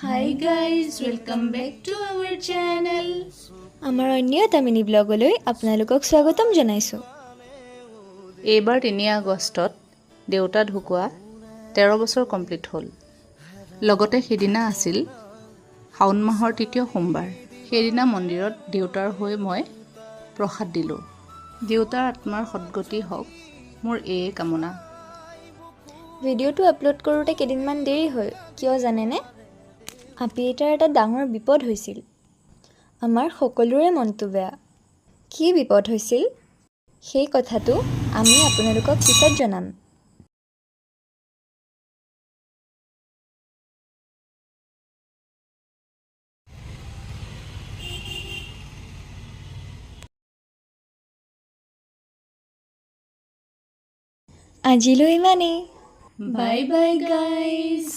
Hi guys, welcome back to our channel. আমাৰ অন্য এটা মিনি ব্লগলৈ আপোনালোকক স্বাগতম জনাইছোঁ। এইবাৰ 3 আগষ্টত দেউতা ঢুকুৱা 13 বছৰ কমপ্লিট হ'ল। লগতে সেইদিনা আছিল শাওণ মাহৰ 3য় সোমবাৰ। সেইদিনা মন্দিৰত দেউতাৰ হৈ মই প্ৰসাদ দিলোঁ। দেউতাৰ আত্মাৰ সদ্গতি হওক, মোৰ এয়ে কামনা। ভিডিঅ'টো আপলোড কৰোঁতে কেইদিনমান দেৰি হ'ল, কিয় জানেনে? আপি এটাৰ এটা ডাঙৰ বিপদ হৈছিল। আমাৰ সকলোৰে মনটো বেয়া। কি বিপদ হৈছিল? সেই কথাটো আমি আপোনালোকক পিছত জনাম। আজিলৈ ইমানেই। Bye bye guys.